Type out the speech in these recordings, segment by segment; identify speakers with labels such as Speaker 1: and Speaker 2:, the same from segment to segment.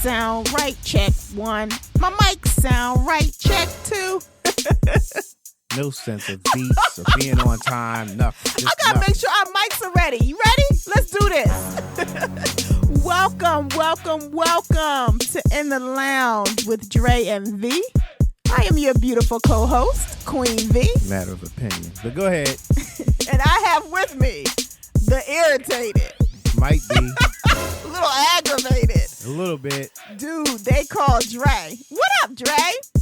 Speaker 1: sound right, check 1. My mic sound right, check 2.
Speaker 2: No sense of beats or being on time, nothing.
Speaker 1: I gotta make sure our mics are ready. You ready? Let's do this. Welcome to In the Lounge with Dre and V. I am your beautiful co-host, Queen V.
Speaker 2: Matter of opinion, but go ahead.
Speaker 1: And I have with me the irritated.
Speaker 2: Might be.
Speaker 1: A little aggravated.
Speaker 2: A little bit.
Speaker 1: Dude, they call Dre. What up, Dre?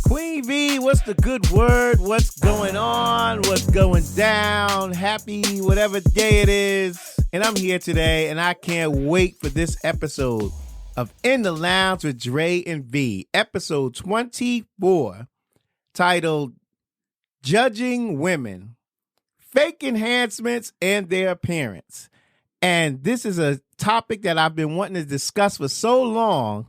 Speaker 2: Queen V, what's the good word? What's going on? What's going down? Happy whatever day it is. And I'm here today, and I can't wait for this episode of In the Lounge with Dre and V. Episode 24, titled Judging Women, Fake Enhancements and Their Appearance. And this is a topic that I've been wanting to discuss for so long,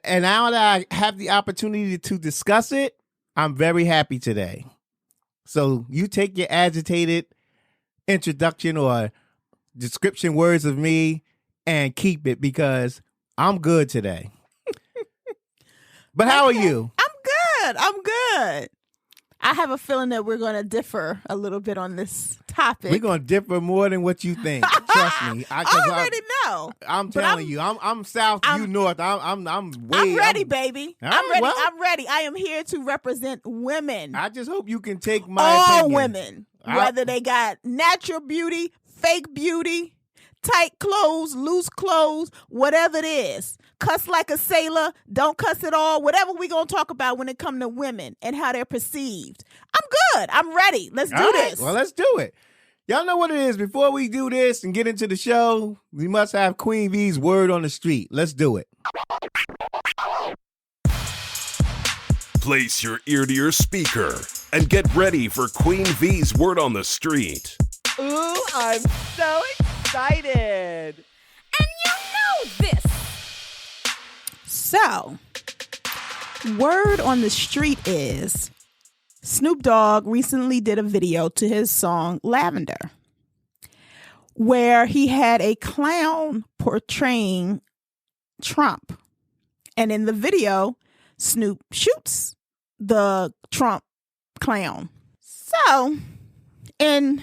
Speaker 2: and now that I have the opportunity to discuss it, I'm very happy today. So you take your agitated introduction or description words of me and keep it, because I'm good today. But how are you?
Speaker 1: I'm good. I have a feeling that we're going to differ a little bit on this topic.
Speaker 2: We're going to differ more than what you think. Trust me.
Speaker 1: I already know.
Speaker 2: I'm telling you. I'm south, you north. I'm
Speaker 1: ready, baby.
Speaker 2: I'm
Speaker 1: ready.
Speaker 2: well,
Speaker 1: I'm ready. I am here to represent women.
Speaker 2: I just hope you can take my
Speaker 1: all
Speaker 2: opinion.
Speaker 1: Women, whether they got natural beauty, fake beauty, tight clothes, loose clothes, whatever it is. Cuss like a sailor, don't cuss at all. Whatever we going to talk about when it comes to women and how they're perceived. I'm good. I'm ready. Let's do this.
Speaker 2: Well, let's do it. Y'all know what it is. Before we do this and get into the show, we must have Queen V's word on the street. Let's do it.
Speaker 3: Place your ear to your speaker and get ready for Queen V's word on the street.
Speaker 1: Ooh, I'm so excited.
Speaker 4: And you know this.
Speaker 1: So, word on the street is Snoop Dogg recently did a video to his song Lavender, where he had a clown portraying Trump. And in the video, Snoop shoots the Trump clown. So, in,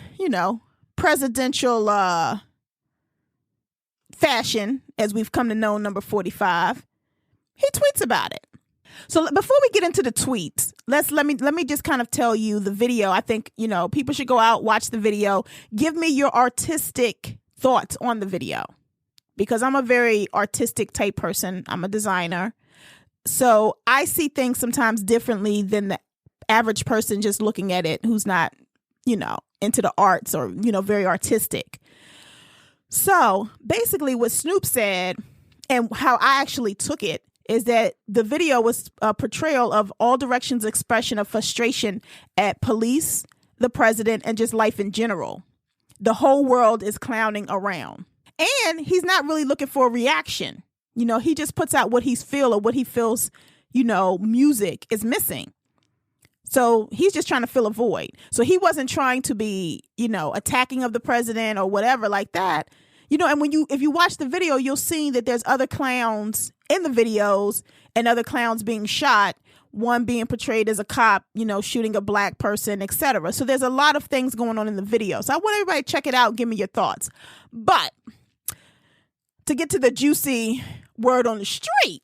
Speaker 1: presidential fashion, as we've come to know number 45, he tweets about it. So before we get into the tweets, let me just kind of tell you the video. I think, people should go out, watch the video. Give me your artistic thoughts on the video, because I'm a very artistic type person. I'm a designer. So I see things sometimes differently than the average person just looking at it who's not, into the arts or, very artistic. So basically what Snoop said and how I actually took it is that the video was a portrayal of all directions expression of frustration at police, the president, and just life in general. The whole world is clowning around. And he's not really looking for a reaction. He just puts out what he's feel or what he feels, music is missing. So he's just trying to fill a void. So he wasn't trying to be, attacking of the president or whatever like that. And if you watch the video, you'll see that there's other clowns in the videos and other clowns being shot, one being portrayed as a cop, shooting a black person, etc. So there's a lot of things going on in the video. So I want everybody to check it out. Give me your thoughts. But to get to the juicy word on the street.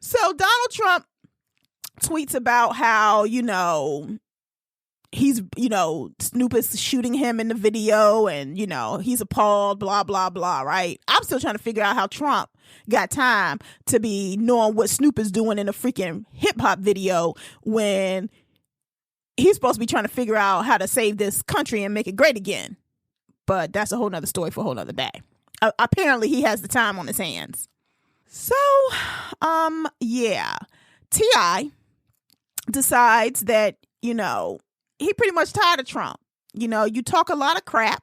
Speaker 1: So Donald Trump tweets about how, he's, Snoop is shooting him in the video and, he's appalled, blah, blah, blah, right? I'm still trying to figure out how Trump got time to be knowing what Snoop is doing in a freaking hip hop video when he's supposed to be trying to figure out how to save this country and make it great again. But that's a whole nother story for a whole nother day. Apparently he has the time on his hands. So, T.I. decides that, he pretty much tired of Trump. You talk a lot of crap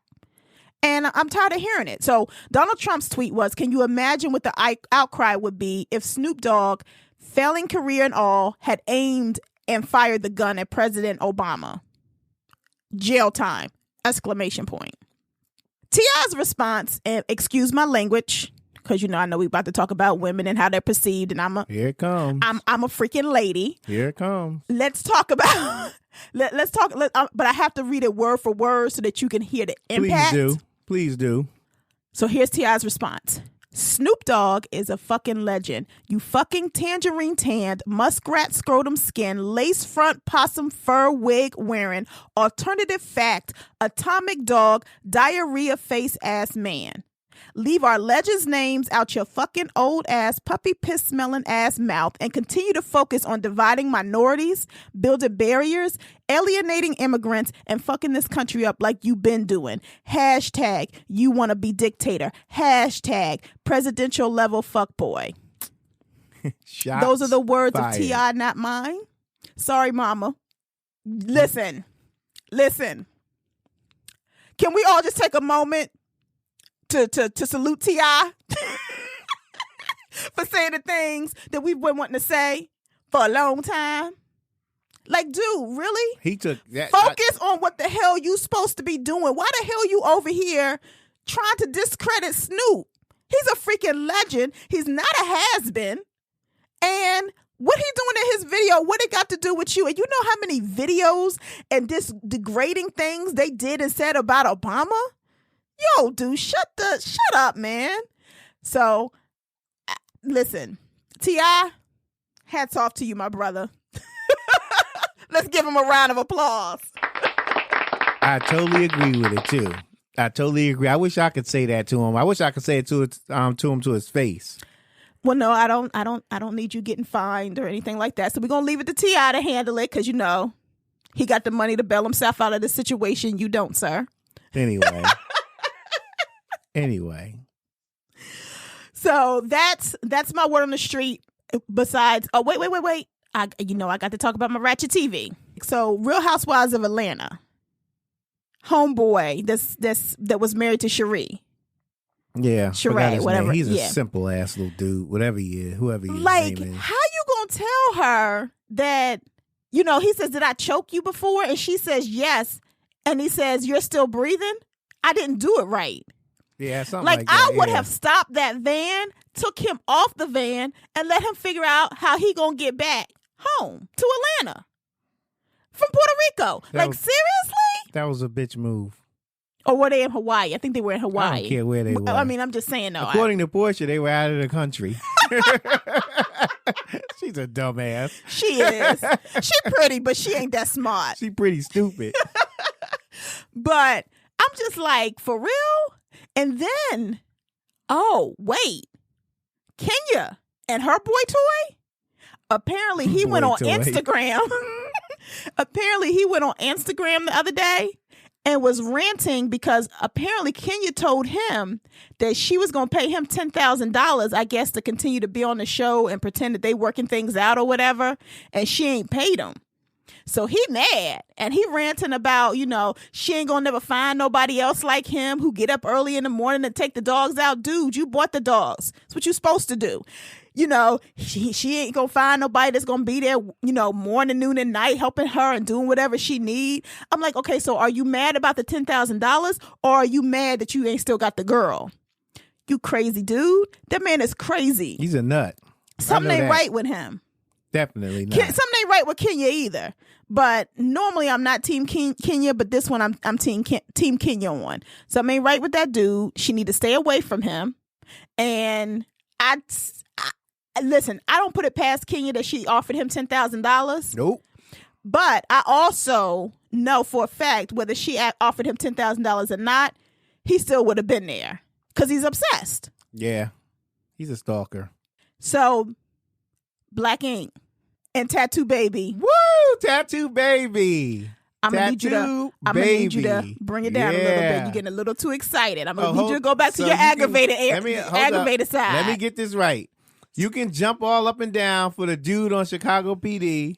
Speaker 1: and I'm tired of hearing it. So Donald Trump's tweet was, can you imagine what the outcry would be if Snoop Dogg, failing career and all, had aimed and fired the gun at President Obama? Jail time! ! T.I.'s response, and excuse my language, because I know we about to talk about women and how they're perceived, and
Speaker 2: Here it comes.
Speaker 1: I'm a freaking lady.
Speaker 2: Here it comes.
Speaker 1: Let's talk about let's talk. But I have to read it word for word so that you can hear the impact.
Speaker 2: Please do.
Speaker 1: So here's T.I.'s response. Snoop Dogg is a fucking legend. You fucking tangerine tanned, muskrat scrotum skin, lace front possum fur wig wearing, alternative fact, atomic dog, diarrhea face ass man. Leave our legends' names out your fucking old ass, puppy piss smelling ass mouth and continue to focus on dividing minorities, building barriers, alienating immigrants, and fucking this country up like you been doing. Hashtag you want to be dictator. Hashtag presidential level fuckboy. Those are the words of T.I., not mine. Sorry, mama. Listen. Can we all just take a moment to salute T.I. for saying the things that we've been wanting to say for a long time? Like, dude, really?
Speaker 2: He took that.
Speaker 1: Focus on what the hell you supposed to be doing. Why the hell you over here trying to discredit Snoop? He's a freaking legend. He's not a has-been. And what he doing in his video, what it got to do with you? And you know how many videos and degrading things they did and said about Obama? Yo, dude, shut up, man. So, listen, T.I., hats off to you, my brother. Let's give him a round of applause.
Speaker 2: I totally agree with it too. I totally agree. I wish I could say that to him. I wish I could say it to him to his face.
Speaker 1: Well, no, I don't need you getting fined or anything like that. So we're gonna leave it to T.I. to handle it because he got the money to bail himself out of the situation. You don't, sir.
Speaker 2: Anyway.
Speaker 1: So that's my word on the street. Besides, oh wait. I got to talk about my ratchet TV. So Real Housewives of Atlanta. Homeboy that was married to Sheree.
Speaker 2: Yeah.
Speaker 1: Sheree, whatever.
Speaker 2: He's a simple ass little dude, whatever he is, whoever he is.
Speaker 1: Like, how you gonna tell her that, he says, did I choke you before? And she says, yes. And he says, you're still breathing? I didn't do it right.
Speaker 2: Yeah, something like that.
Speaker 1: I would have stopped that van, took him off the van, and let him figure out how he gonna get back home to Atlanta from Puerto Rico. Seriously?
Speaker 2: That was a bitch move.
Speaker 1: Or were they in Hawaii? I think they were in Hawaii.
Speaker 2: I don't care where they were.
Speaker 1: I mean, I'm just saying, though.
Speaker 2: According to Portia, they were out of the country. She's a dumbass.
Speaker 1: She is. She pretty, but she ain't that smart.
Speaker 2: She pretty stupid.
Speaker 1: But I'm just like, for real? And then, oh, wait. Kenya and her boy toy? Apparently, he went on Instagram. Apparently, he went on Instagram the other day and was ranting because apparently Kenya told him that she was going to pay him $10,000, I guess, to continue to be on the show and pretend that they working things out or whatever. And she ain't paid him. So he mad and he ranting about, she ain't gonna never find nobody else like him who get up early in the morning and take the dogs out. Dude, you bought the dogs. That's what you supposed to do. She ain't gonna find nobody that's gonna be there, morning, noon, and night helping her and doing whatever she need. I'm like, okay, so are you mad about the $10,000 or are you mad that you ain't still got the girl? You crazy dude. That man is crazy.
Speaker 2: He's a nut.
Speaker 1: Something ain't right with him.
Speaker 2: Definitely not.
Speaker 1: Something ain't right with Kenya either. But normally I'm not Team Kenya, but this one I'm Team Kenya on. Something ain't right with that dude. She need to stay away from him. And I listen, I don't put it past Kenya that she offered him $10,000.
Speaker 2: Nope.
Speaker 1: But I also know for a fact whether she offered him $10,000 or not, he still would have been there because he's obsessed.
Speaker 2: Yeah, he's a stalker.
Speaker 1: So, Black Ink and Tattoo Baby.
Speaker 2: Woo! Tattoo Baby.
Speaker 1: I'm gonna need you to bring it down a little bit. You're getting a little too excited. I'm gonna need you to go back to your aggravated side.
Speaker 2: Let me get this right. You can jump all up and down for the dude on Chicago PD.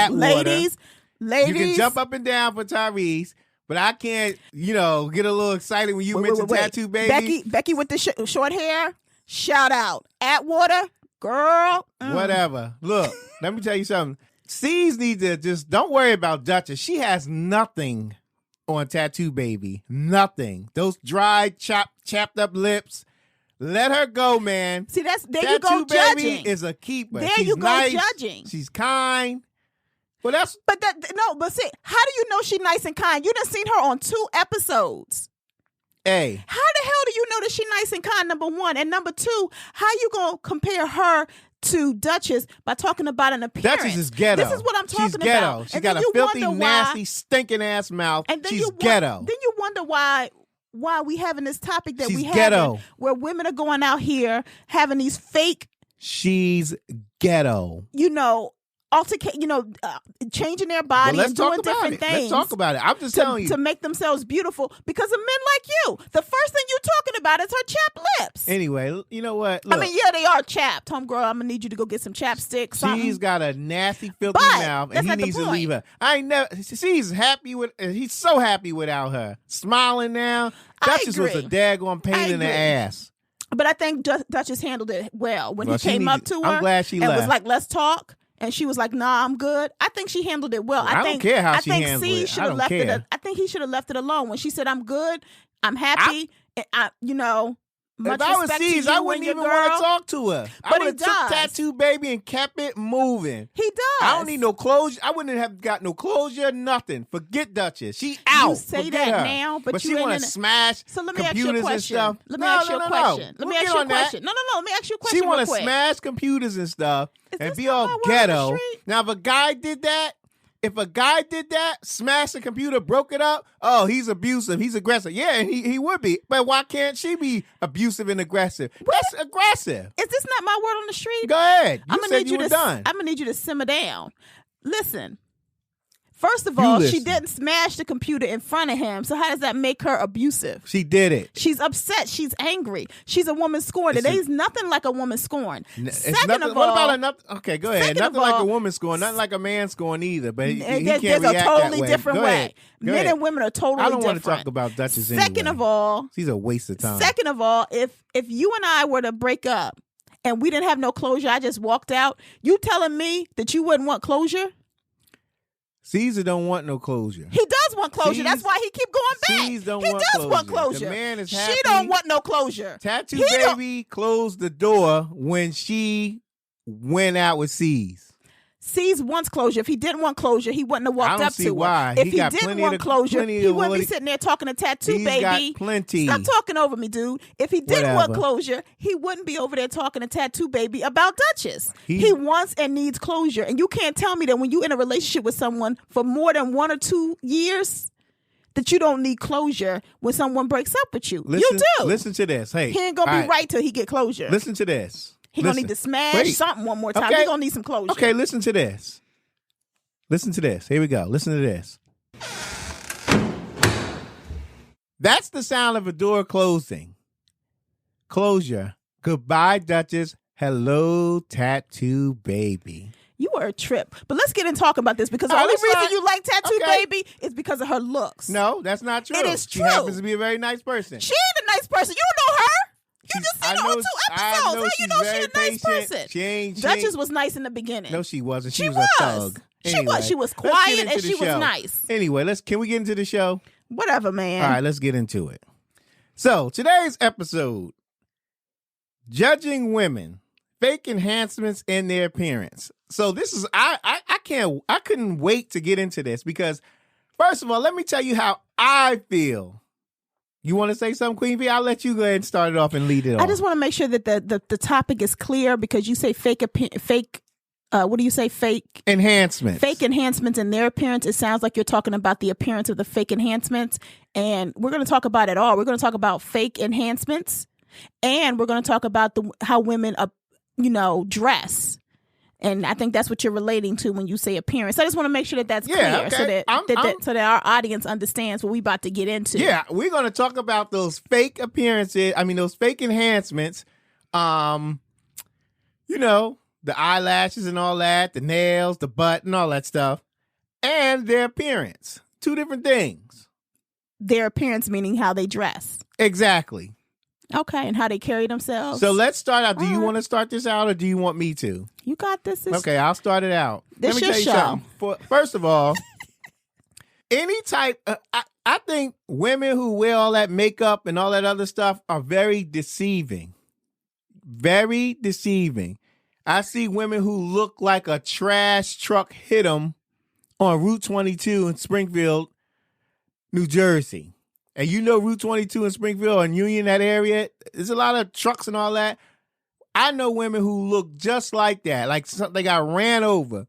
Speaker 1: Ladies.
Speaker 2: You can jump up and down for Tyrese, but I can't, get a little excited when you mention Tattoo Baby.
Speaker 1: Becky with the short hair. Shout out. Atwater, girl.
Speaker 2: Whatever. Look, let me tell you something. C's need to just don't worry about Duchess. She has nothing on Tattoo Baby. Nothing. Those dry, chapped up lips. Let her go, man.
Speaker 1: See, there
Speaker 2: Tattoo
Speaker 1: you go
Speaker 2: Baby
Speaker 1: judging.
Speaker 2: is a keeper.
Speaker 1: There
Speaker 2: She's
Speaker 1: you go
Speaker 2: nice.
Speaker 1: judging.
Speaker 2: She's kind. Well, that's
Speaker 1: But see, how do you know she's nice and kind? You done seen her on 2 episodes.
Speaker 2: hey.
Speaker 1: How the hell do you know that she's nice and kind, number one? And number two, how you going to compare her to Duchess by talking about an appearance?
Speaker 2: Duchess is ghetto.
Speaker 1: This is what I'm talking
Speaker 2: She's ghetto.
Speaker 1: about.
Speaker 2: She's
Speaker 1: And
Speaker 2: got
Speaker 1: then
Speaker 2: a
Speaker 1: you
Speaker 2: filthy,
Speaker 1: wonder
Speaker 2: nasty, stinking ass mouth.
Speaker 1: And then
Speaker 2: She's ghetto.
Speaker 1: Then you wonder why we having this topic that
Speaker 2: She's
Speaker 1: we have,
Speaker 2: ghetto.
Speaker 1: where women are going out here having these fake,
Speaker 2: She's ghetto.
Speaker 1: changing their body
Speaker 2: Well,
Speaker 1: and doing different
Speaker 2: Let's
Speaker 1: things.
Speaker 2: talk about it. I'm just telling you.
Speaker 1: To make themselves beautiful because of men like you. The first thing you're talking about is her chapped lips.
Speaker 2: Anyway, you know what? Look,
Speaker 1: I mean, yeah, they are chapped. Homegirl, I'm going to need you to go get some chapstick.
Speaker 2: she's got a nasty, filthy
Speaker 1: But
Speaker 2: mouth,
Speaker 1: that's
Speaker 2: and he
Speaker 1: not the
Speaker 2: needs to
Speaker 1: point.
Speaker 2: leave her. He's so happy without her. Smiling now.
Speaker 1: I
Speaker 2: Duchess was a
Speaker 1: agree.
Speaker 2: daggone pain in the
Speaker 1: agree.
Speaker 2: ass.
Speaker 1: But I think Duchess handled it well. When
Speaker 2: Well,
Speaker 1: he
Speaker 2: she
Speaker 1: came
Speaker 2: needed-
Speaker 1: up to her
Speaker 2: I'm glad she
Speaker 1: and was
Speaker 2: left.
Speaker 1: like, let's talk. And she was like, nah, I'm good. I think she handled it well.
Speaker 2: I don't care how she
Speaker 1: think
Speaker 2: handled
Speaker 1: C
Speaker 2: it.
Speaker 1: should
Speaker 2: I
Speaker 1: have
Speaker 2: don't
Speaker 1: left
Speaker 2: care.
Speaker 1: I think he should have left it alone. When she said, I'm good, I'm happy, much
Speaker 2: If I was
Speaker 1: respect to
Speaker 2: C's,
Speaker 1: you
Speaker 2: I
Speaker 1: and
Speaker 2: wouldn't
Speaker 1: your
Speaker 2: even
Speaker 1: girl.
Speaker 2: want to talk to her. I
Speaker 1: But
Speaker 2: would
Speaker 1: he
Speaker 2: have took
Speaker 1: does.
Speaker 2: Tattoo Baby and kept it moving.
Speaker 1: He does.
Speaker 2: I don't need no closure. I wouldn't have got no closure, nothing. Forget Duchess. She out.
Speaker 1: You say
Speaker 2: Forget
Speaker 1: that
Speaker 2: her.
Speaker 1: now, but
Speaker 2: she
Speaker 1: you ain't
Speaker 2: want
Speaker 1: in
Speaker 2: to
Speaker 1: it.
Speaker 2: smash
Speaker 1: So let me ask you a
Speaker 2: computers and
Speaker 1: question.
Speaker 2: stuff.
Speaker 1: Let me ask you a question. Let me ask you a question. No, let me ask you a question
Speaker 2: She want
Speaker 1: real
Speaker 2: to
Speaker 1: quick.
Speaker 2: smash computers and stuff
Speaker 1: Is
Speaker 2: and
Speaker 1: this
Speaker 2: be
Speaker 1: not
Speaker 2: all
Speaker 1: my word on the
Speaker 2: ghetto.
Speaker 1: street?
Speaker 2: Now, if a guy did that, smashed the computer, broke it up, oh, he's abusive, he's aggressive. Yeah, and he would be. But why can't she be abusive and aggressive? That's aggressive.
Speaker 1: Is this not my word on the street?
Speaker 2: Go ahead.
Speaker 1: I'm
Speaker 2: You
Speaker 1: gonna
Speaker 2: said
Speaker 1: need
Speaker 2: you were done.
Speaker 1: I'm gonna need you to simmer down. Listen. First of all, she
Speaker 2: listen.
Speaker 1: didn't smash the computer in front of him. So how does that make her abusive?
Speaker 2: She did it.
Speaker 1: She's upset. She's angry. She's a woman scorned.
Speaker 2: It's a-
Speaker 1: There's nothing like a woman scorned.
Speaker 2: It's
Speaker 1: Second
Speaker 2: nothing,
Speaker 1: of
Speaker 2: what
Speaker 1: all,
Speaker 2: about another? Okay, go ahead.
Speaker 1: second
Speaker 2: Nothing
Speaker 1: of
Speaker 2: like a
Speaker 1: all-
Speaker 2: woman scorn, nothing like a man scorn either. But he can't
Speaker 1: there's
Speaker 2: react
Speaker 1: a totally
Speaker 2: that way.
Speaker 1: different
Speaker 2: Go
Speaker 1: way.
Speaker 2: ahead. Go
Speaker 1: Men
Speaker 2: ahead.
Speaker 1: and women are totally
Speaker 2: I don't
Speaker 1: different.
Speaker 2: want to talk about Duchess
Speaker 1: Second
Speaker 2: anyway.
Speaker 1: of all,
Speaker 2: She's a waste of time.
Speaker 1: Second of all, if you and I were to break up and we didn't have no closure, I just walked out, you telling me that you wouldn't want closure?
Speaker 2: Caesar don't want no closure.
Speaker 1: He does want closure.
Speaker 2: C's-
Speaker 1: That's why he keep going back.
Speaker 2: C's don't
Speaker 1: he
Speaker 2: want
Speaker 1: does want
Speaker 2: closure.
Speaker 1: closure.
Speaker 2: The man is
Speaker 1: She
Speaker 2: happy.
Speaker 1: don't want no closure.
Speaker 2: Tattoo
Speaker 1: He don't-
Speaker 2: Baby closed the door when she went out with C's.
Speaker 1: C's wants closure. If he didn't want closure, he wouldn't have walked
Speaker 2: I don't
Speaker 1: up
Speaker 2: see
Speaker 1: to her.
Speaker 2: why.
Speaker 1: If
Speaker 2: He
Speaker 1: he
Speaker 2: got
Speaker 1: didn't
Speaker 2: plenty
Speaker 1: want
Speaker 2: of the-
Speaker 1: closure,
Speaker 2: plenty
Speaker 1: he
Speaker 2: of
Speaker 1: wouldn't
Speaker 2: what
Speaker 1: be
Speaker 2: he-
Speaker 1: sitting there talking to Tattoo
Speaker 2: He's
Speaker 1: Baby.
Speaker 2: got plenty.
Speaker 1: Stop talking over me, dude. If he didn't want
Speaker 2: Whatever.
Speaker 1: closure, he wouldn't be over there talking to Tattoo Baby about Duchess.
Speaker 2: He-
Speaker 1: He wants and needs closure. And you can't tell me that when you're in a relationship with someone for more than 1 or 2 years, that you don't need closure when someone breaks up with you.
Speaker 2: Listen,
Speaker 1: you do.
Speaker 2: Listen to this. Hey,
Speaker 1: He ain't gonna
Speaker 2: all
Speaker 1: be right till he get closure.
Speaker 2: Listen to this.
Speaker 1: He gonna
Speaker 2: Listen.
Speaker 1: need to smash
Speaker 2: Wait.
Speaker 1: something one more time.
Speaker 2: Okay.
Speaker 1: He gonna need some closure.
Speaker 2: Okay, listen to this. Listen to this. Here we go. Listen to this. That's the sound of a door closing. Closure. Goodbye, Duchess. Hello, Tattoo Baby.
Speaker 1: You were a trip. But let's get and talk about this because the
Speaker 2: Oh,
Speaker 1: only
Speaker 2: that's
Speaker 1: reason
Speaker 2: fine.
Speaker 1: you like Tattoo
Speaker 2: Okay.
Speaker 1: Baby is because of her looks.
Speaker 2: No, that's not true.
Speaker 1: It is
Speaker 2: She
Speaker 1: true.
Speaker 2: happens to be a very nice person.
Speaker 1: She ain't a nice person. You don't know her. You just seen
Speaker 2: I
Speaker 1: her on
Speaker 2: know-
Speaker 1: 2
Speaker 2: I
Speaker 1: episodes.
Speaker 2: know
Speaker 1: How you
Speaker 2: she's
Speaker 1: know she's
Speaker 2: very
Speaker 1: a nice
Speaker 2: patient.
Speaker 1: person?
Speaker 2: She ain't-
Speaker 1: Duchess was nice in the beginning.
Speaker 2: No, she wasn't. She
Speaker 1: She
Speaker 2: was
Speaker 1: was.
Speaker 2: a thug.
Speaker 1: She
Speaker 2: Anyway,
Speaker 1: was. She was
Speaker 2: let's get
Speaker 1: quiet
Speaker 2: into
Speaker 1: and
Speaker 2: the
Speaker 1: she was
Speaker 2: show.
Speaker 1: nice.
Speaker 2: Anyway, can we get into the show?
Speaker 1: Whatever, man.
Speaker 2: All right, let's get into it. So today's episode, judging women, fake enhancements in their appearance. So this is I couldn't wait to get into this because first of all, let me tell you how I feel. You want to say something, Queen V? I'll let you go ahead and start it off and lead it off.
Speaker 1: I just want to make sure that the topic is clear because you say fake. What do you say? Fake
Speaker 2: enhancements.
Speaker 1: Fake enhancements in their appearance. It sounds like you're talking about the appearance of the fake enhancements, and we're going to talk about it all. We're going to talk about fake enhancements, and we're going to talk about how women, dress. And I think that's what you're relating to when you say appearance. I just want to make sure that that's
Speaker 2: Yeah,
Speaker 1: clear,
Speaker 2: okay.
Speaker 1: so that our audience understands what we're about to get into.
Speaker 2: Yeah, we're going to talk about those fake appearances. I mean, those fake enhancements. The eyelashes and all that, the nails, the butt, and all that stuff, and their appearance. 2 different things.
Speaker 1: Their appearance meaning how they dress.
Speaker 2: Exactly.
Speaker 1: Okay, and how they carry themselves.
Speaker 2: So let's start out. Do you
Speaker 1: All right.
Speaker 2: want to start this out, or do you want me to?
Speaker 1: You got this.
Speaker 2: Okay, I'll start it out.
Speaker 1: This
Speaker 2: Let me
Speaker 1: your
Speaker 2: tell you
Speaker 1: show.
Speaker 2: something. First of all, any type. I think women who wear all that makeup and all that other stuff are very deceiving. Very deceiving. I see women who look like a trash truck hit them on Route 22 in Springfield, New Jersey. And you know Route 22 in Springfield and Union, that area, there's a lot of trucks and all that. I know women who look just like that, like they got ran over.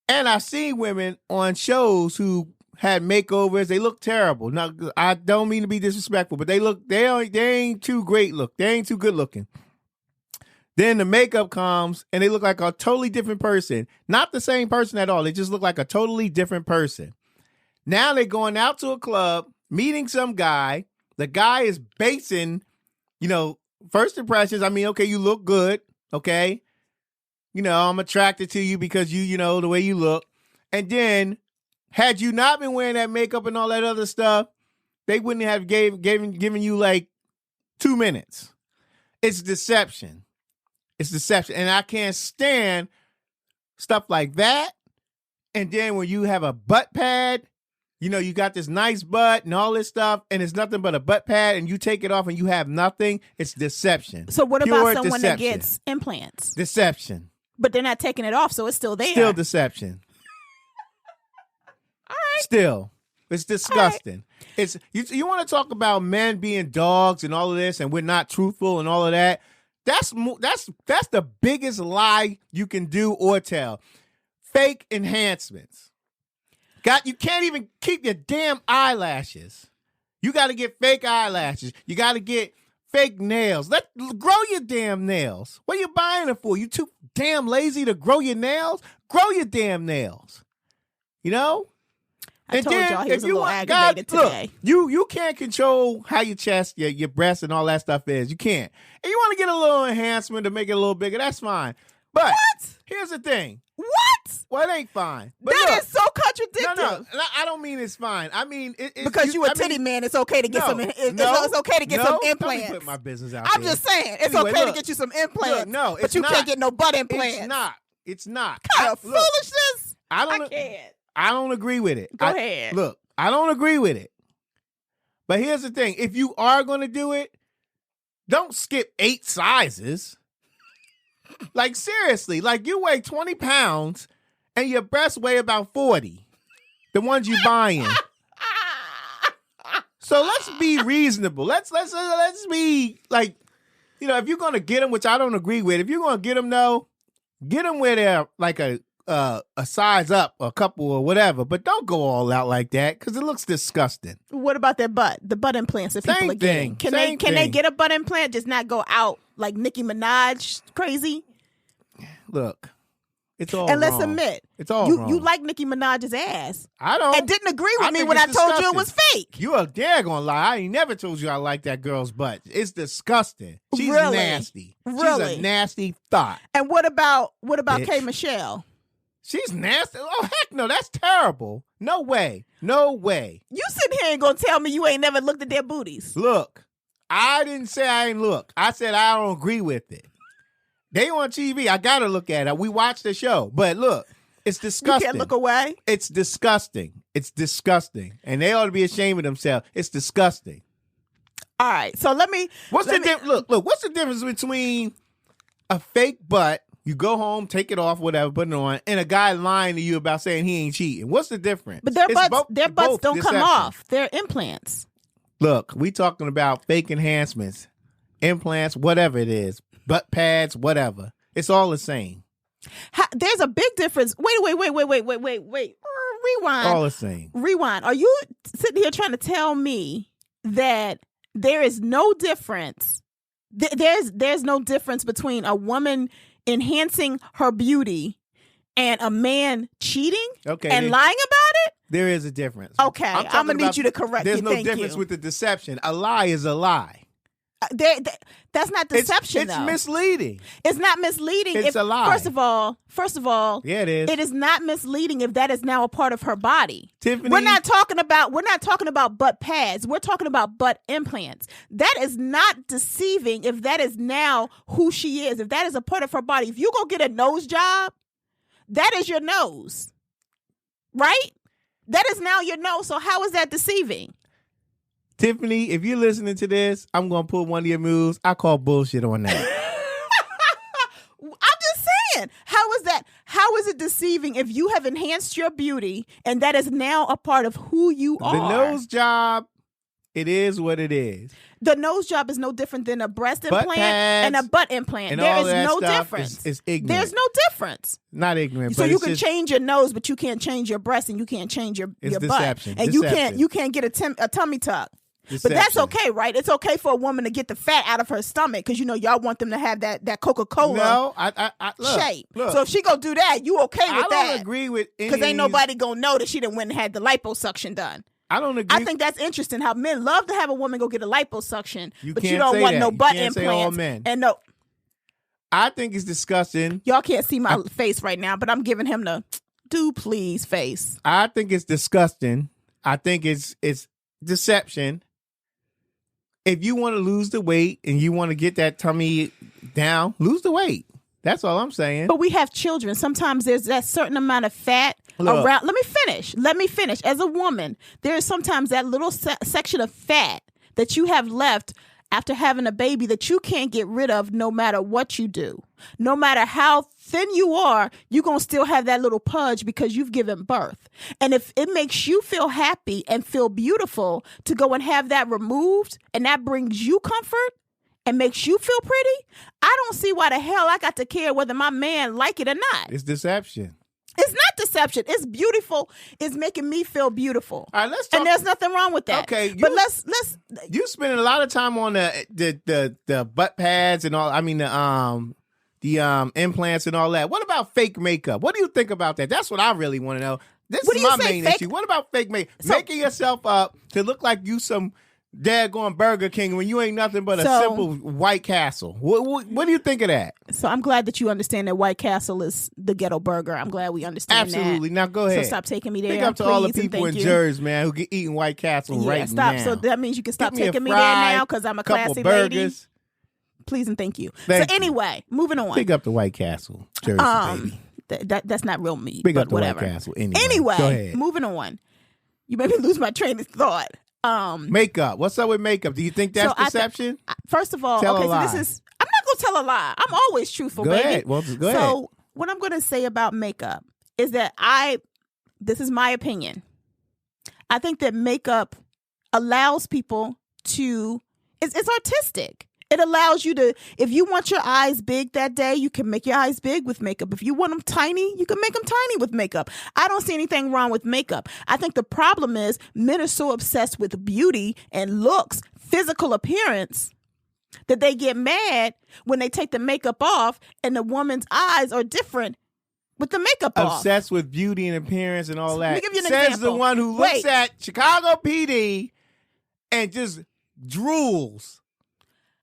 Speaker 2: And I've seen women on shows who had makeovers. They look terrible. Now, I don't mean to be disrespectful, but they ain't too great look. They ain't too good looking. Then the makeup comes and they look like a totally different person. Not the same person at all. They just look like a totally different person. Now they're going out to a club, meeting some guy. The guy is basing, first impressions. I mean, okay, you look good. Okay. I'm attracted to you because the way you look. And then had you not been wearing that makeup and all that other stuff, they wouldn't have given you like 2 minutes. It's deception. It's deception. And I can't stand stuff like that. And then when you have a butt pad, you got this nice butt and all this stuff, and it's nothing but a butt pad, and you take it off and you have nothing. It's deception.
Speaker 1: So what
Speaker 2: Pure
Speaker 1: about someone that
Speaker 2: deception.
Speaker 1: gets implants?
Speaker 2: Deception.
Speaker 1: But they're not taking it off, so it's still there.
Speaker 2: Still deception.
Speaker 1: All right.
Speaker 2: Still. It's disgusting. It's you want to talk about men being dogs and all of this, and we're not truthful and all of that. That's the biggest lie you can do or tell. Fake enhancements. You can't even keep your damn eyelashes. You got to get fake eyelashes. You got to get fake nails. Grow your damn nails. What are you buying it for? You too damn lazy to grow your nails? Grow your damn nails.
Speaker 1: I told y'all he was a little aggravated today.
Speaker 2: Look, you can't control how your chest, your breasts, and all that stuff is. You can't. And you want to get a little enhancement to make it a little bigger, that's fine. But here's the thing.
Speaker 1: What?
Speaker 2: Well, it ain't fine. But
Speaker 1: That
Speaker 2: look,
Speaker 1: is so contradictory.
Speaker 2: No, I don't mean it's fine. I mean it's
Speaker 1: because you a titty man, it's okay to get some. It's okay to get some implants.
Speaker 2: Don't put my business out
Speaker 1: I'm
Speaker 2: there.
Speaker 1: just saying, it's
Speaker 2: Anyway,
Speaker 1: okay
Speaker 2: look,
Speaker 1: to get you some implants.
Speaker 2: No,
Speaker 1: but you
Speaker 2: not.
Speaker 1: can't get no butt implants.
Speaker 2: It's not.
Speaker 1: Kind of foolishness. I can't.
Speaker 2: I don't agree with it.
Speaker 1: Go ahead.
Speaker 2: Look, I don't agree with it. But here's the thing: if you are going to do it, don't skip 8 sizes. Like seriously, like you weigh 20 pounds and your breasts weigh about 40. The ones you buying. So let's be reasonable. Let's be like, if you're gonna get them, which I don't agree with. If you're gonna get them, though, get them where they're like a size up, a couple or whatever. But don't go all out like that because it looks disgusting.
Speaker 1: What about their butt? The butt implants that people are getting. Can they get a butt implant? Just not go out like Nicki Minaj crazy?
Speaker 2: Look, it's all
Speaker 1: and
Speaker 2: wrong.
Speaker 1: Let's admit,
Speaker 2: it's all
Speaker 1: you
Speaker 2: wrong.
Speaker 1: You like Nicki Minaj's ass.
Speaker 2: I don't.
Speaker 1: And didn't agree with me
Speaker 2: think
Speaker 1: when I
Speaker 2: it's
Speaker 1: told you
Speaker 2: disgusting.
Speaker 1: it was fake.
Speaker 2: You a daggone lie. I ain't never told you I like that girl's butt. It's disgusting. She's
Speaker 1: Really?
Speaker 2: nasty.
Speaker 1: Really?
Speaker 2: She's a nasty thought.
Speaker 1: And what about
Speaker 2: Bitch.
Speaker 1: K. Michelle?
Speaker 2: She's nasty. Oh, heck no. That's terrible. No way. No way.
Speaker 1: You sitting here and gonna tell me you ain't never looked at their booties?
Speaker 2: Look, I didn't say I ain't look. I said I don't agree with it. They on TV. I got to look at it. We watched the show. But look, it's disgusting.
Speaker 1: You can't look away?
Speaker 2: It's disgusting. It's disgusting. And they ought to be ashamed of themselves. It's disgusting.
Speaker 1: All right. So
Speaker 2: What's the difference between a fake butt, you go home, take it off, whatever, put it on, and a guy lying to you about saying he ain't cheating? What's the difference?
Speaker 1: But their butts don't
Speaker 2: deception.
Speaker 1: come off. They're implants.
Speaker 2: Look, we talking about fake enhancements, implants, whatever it is, butt pads, whatever. It's all the same.
Speaker 1: There's a big difference. Wait. Rewind.
Speaker 2: All the same.
Speaker 1: Rewind. Are you sitting here trying to tell me that there is no difference? There's no difference between a woman enhancing her beauty and a man cheating and lying about it?
Speaker 2: There is a difference.
Speaker 1: Okay, I'm going to need you to correct me.
Speaker 2: There's no difference with the deception. A lie is a lie.
Speaker 1: That's not deception,
Speaker 2: it's
Speaker 1: though.
Speaker 2: misleading.
Speaker 1: It's not misleading.
Speaker 2: It's a lie.
Speaker 1: First of all,
Speaker 2: yeah, it is.
Speaker 1: It is not misleading if that is now a part of her body.
Speaker 2: Tiffany,
Speaker 1: we're not talking about butt pads. We're talking about butt implants. That is not deceiving if that is now who she is. If that is a part of her body. If you go get a nose job, that is your nose, right? That is now your no. So how is that deceiving?
Speaker 2: Tiffany, if you're listening to this, I'm going to pull one of your moves. I call bullshit on that.
Speaker 1: I'm just saying, how is that? How is it deceiving if you have enhanced your beauty and that is now a part of who you are?
Speaker 2: The nose job, it is what it is.
Speaker 1: The nose job is no different than a breast
Speaker 2: Butt
Speaker 1: implant
Speaker 2: pads
Speaker 1: and a butt implant.
Speaker 2: and
Speaker 1: There
Speaker 2: all
Speaker 1: is
Speaker 2: that
Speaker 1: no
Speaker 2: stuff
Speaker 1: difference.
Speaker 2: is ignorant.
Speaker 1: There's no difference.
Speaker 2: Not ignorant,
Speaker 1: So
Speaker 2: but
Speaker 1: you
Speaker 2: it's
Speaker 1: can
Speaker 2: just,
Speaker 1: change your nose, but you can't change your breast and you can't change your
Speaker 2: It's
Speaker 1: butt.
Speaker 2: deception.
Speaker 1: And
Speaker 2: Deception.
Speaker 1: you can't get a tummy tuck. But that's
Speaker 2: Deception.
Speaker 1: okay, right? It's okay for a woman to get the fat out of her stomach because y'all want them to have that Coca-Cola
Speaker 2: No, I look,
Speaker 1: shape.
Speaker 2: Look,
Speaker 1: So if she go do that, you okay with
Speaker 2: I
Speaker 1: that?
Speaker 2: don't agree with any
Speaker 1: Because ain't
Speaker 2: of these-
Speaker 1: nobody gonna know that she done went and had the liposuction done.
Speaker 2: I don't agree.
Speaker 1: I think that's interesting how men love to have a woman go get a liposuction,
Speaker 2: You
Speaker 1: but you
Speaker 2: can't
Speaker 1: don't
Speaker 2: say
Speaker 1: want
Speaker 2: that.
Speaker 1: no
Speaker 2: You
Speaker 1: butt
Speaker 2: can't say
Speaker 1: implants.
Speaker 2: all men.
Speaker 1: And no,
Speaker 2: I think it's disgusting.
Speaker 1: y'all can't see my face right now, but I'm giving him the do please face.
Speaker 2: I think it's disgusting. I think it's deception. If you want to lose the weight and you want to get that tummy down, lose the weight. That's all I'm saying.
Speaker 1: But we have children. Sometimes there's that certain amount of fat
Speaker 2: Look.
Speaker 1: around. Let me finish. As a woman, there is sometimes that little section of fat that you have left after having a baby that you can't get rid of no matter what you do. No matter how thin you are, you're going to still have that little pudge because you've given birth. And if it makes you feel happy and feel beautiful to go and have that removed and that brings you comfort and makes you feel pretty, I don't see why the hell I got to care whether my man like it or not.
Speaker 2: It's deception.
Speaker 1: It's not deception. It's beautiful. It's making me feel beautiful.
Speaker 2: All right, let's talk.
Speaker 1: And there's nothing wrong with that.
Speaker 2: Okay,
Speaker 1: but let's
Speaker 2: You spending a lot of time on the butt pads and all. I mean the implants and all that. What about fake makeup? What do you think about that? That's what I really want to know. This
Speaker 1: What
Speaker 2: is
Speaker 1: do you
Speaker 2: my
Speaker 1: say,
Speaker 2: main
Speaker 1: fake-
Speaker 2: issue. What about fake makeup?
Speaker 1: So-
Speaker 2: Making yourself up to look like you some daggone Burger King when you ain't nothing but a
Speaker 1: So-
Speaker 2: simple White Castle. What do you think of that?
Speaker 1: So I'm glad that you understand that White Castle is the ghetto burger. I'm glad we understand
Speaker 2: Absolutely.
Speaker 1: that.
Speaker 2: Now go ahead.
Speaker 1: So stop taking me there.
Speaker 2: Big up to all the
Speaker 1: please, and
Speaker 2: people in
Speaker 1: thank you.
Speaker 2: Jersey, man, who get eating White Castle
Speaker 1: Yeah,
Speaker 2: right
Speaker 1: stop.
Speaker 2: now.
Speaker 1: So that means you can stop
Speaker 2: Give me a
Speaker 1: taking me there
Speaker 2: fry,
Speaker 1: now because I'm a
Speaker 2: couple
Speaker 1: classy
Speaker 2: burgers.
Speaker 1: lady. Please and thank you.
Speaker 2: Thank
Speaker 1: so
Speaker 2: you.
Speaker 1: anyway, moving on.
Speaker 2: Big up to White Castle, Jersey, baby.
Speaker 1: That's not real meat.
Speaker 2: Big
Speaker 1: but
Speaker 2: up to
Speaker 1: whatever.
Speaker 2: White Castle. Anyway, go
Speaker 1: Anyway,
Speaker 2: ahead.
Speaker 1: moving on. You made me lose my train of thought.
Speaker 2: Makeup. What's up with makeup? Do you think that's
Speaker 1: So I
Speaker 2: deception?
Speaker 1: First of all,
Speaker 2: Tell a
Speaker 1: okay, so
Speaker 2: lie.
Speaker 1: this is. I'm not gonna tell a lie. I'm always truthful,
Speaker 2: Go
Speaker 1: baby.
Speaker 2: ahead. Well, go ahead.
Speaker 1: So what I'm gonna say about makeup is that this is my opinion. I think that makeup allows people to. It's artistic. It allows you to, if you want your eyes big that day, you can make your eyes big with makeup. If you want them tiny, you can make them tiny with makeup. I don't see anything wrong with makeup. I think the problem is men are so obsessed with beauty and looks, physical appearance, that they get mad when they take the makeup off and the woman's eyes are different with the makeup off.
Speaker 2: Obsessed with beauty and appearance and all that.
Speaker 1: Let me give you an
Speaker 2: Says
Speaker 1: example.
Speaker 2: the one who looks
Speaker 1: Wait.
Speaker 2: at Chicago PD and just drools.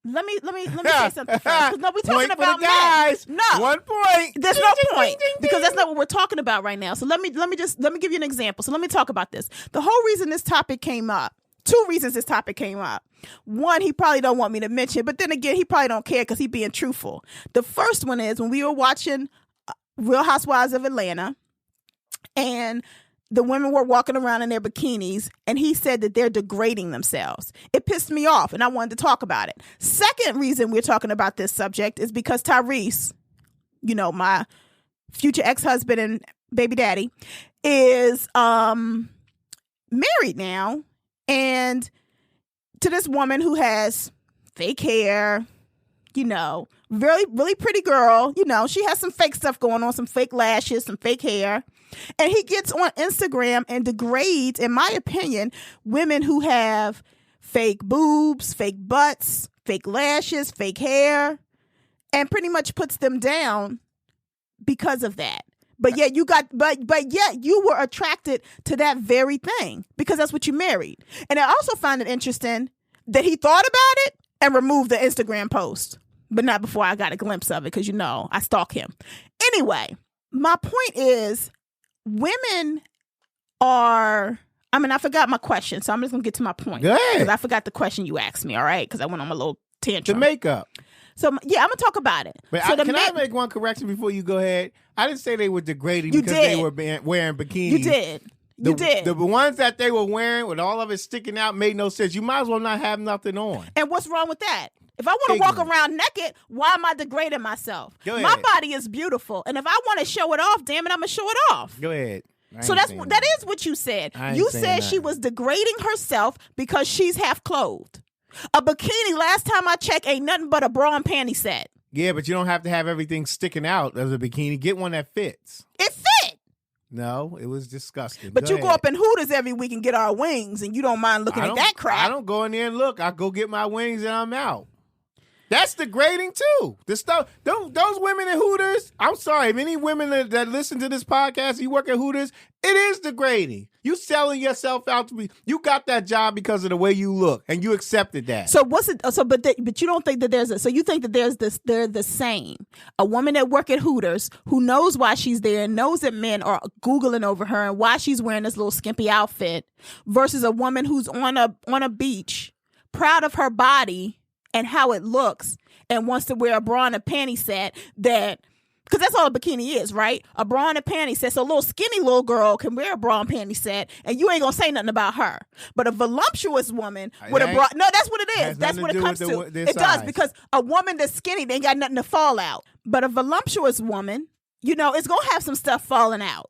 Speaker 1: Let me say something first. 'Cause no, we're talking
Speaker 2: Point for
Speaker 1: about
Speaker 2: the guys.
Speaker 1: men. No.
Speaker 2: 1 point.
Speaker 1: There's
Speaker 2: Ding,
Speaker 1: no
Speaker 2: ding,
Speaker 1: point
Speaker 2: ding, ding,
Speaker 1: because that's
Speaker 2: ding.
Speaker 1: not what we're talking about right now. So let me give you an example. So let me talk about this. The whole reason this topic came up, 2 reasons this topic came up. One, he probably don't want me to mention, but then again, he probably don't care because he's being truthful. The first one is when we were watching Real Housewives of Atlanta, and the women were walking around in their bikinis, and he said that they're degrading themselves. It pissed me off, and I wanted to talk about it. Second reason we're talking about this subject is because Tyrese, my future ex-husband and baby daddy, is married now, and to this woman who has fake hair, really, really pretty girl. She has some fake stuff going on, some fake lashes, some fake hair. And he gets on Instagram and degrades, in my opinion, women who have fake boobs, fake butts, fake lashes, fake hair, and pretty much puts them down because of that. But yet you were attracted to that very thing because that's what you married. And I also find it interesting that he thought about it and removed the Instagram post, but not before I got a glimpse of it because I stalk him. Anyway, my point is women are. I forgot my question, so I'm just gonna get to my point.
Speaker 2: Go ahead.
Speaker 1: Because I forgot the question you asked me. All right, because I went on my little
Speaker 2: The
Speaker 1: tantrum.
Speaker 2: makeup.
Speaker 1: So yeah, I'm gonna talk about it.
Speaker 2: But
Speaker 1: so
Speaker 2: can I make one correction before you go ahead? I didn't say they were degrading
Speaker 1: You
Speaker 2: because
Speaker 1: did.
Speaker 2: they were wearing bikinis.
Speaker 1: You did. You did.
Speaker 2: The ones that they were wearing with all of it sticking out made no sense. You might as well not have nothing on.
Speaker 1: And what's wrong with that? If I want to walk around naked, why am I degrading myself? My body is beautiful. And if I want to show it off, damn it, I'm going to show it off.
Speaker 2: Go ahead.
Speaker 1: So that is what you said. You said she was degrading herself because she's half clothed. A bikini, last time I checked, ain't nothing but a bra and panty set.
Speaker 2: Yeah, but you don't have to have everything sticking out as a bikini. Get one that fits.
Speaker 1: It fit.
Speaker 2: No, it was disgusting.
Speaker 1: But you go up in Hooters every week and get our wings, and you don't mind looking at that crap.
Speaker 2: I don't go in there and look. I go get my wings and I'm out. That's degrading too. The stuff, those women in Hooters. I'm sorry, if any women that listen to this podcast, you work at Hooters, it is degrading. You selling yourself out to be. You got that job because of the way you look, and you accepted that.
Speaker 1: So what's it? So but you don't think that there's a. So you think that there's this? They're the same. A woman that work at Hooters who knows why she's there, and knows that men are googling over her and why she's wearing this little skimpy outfit, versus a woman who's on a beach, proud of her body and how it looks, and wants to wear a bra and a panty set that, because that's all a bikini is, right? A bra and a panty set. So a little skinny little girl can wear a bra and panty set, and you ain't gonna say nothing about her. But a voluptuous woman with a bra, no, that's what it is. That's what it comes to. It does, because a woman that's skinny, they ain't got nothing to fall out. But a voluptuous woman, it's gonna have some stuff falling out,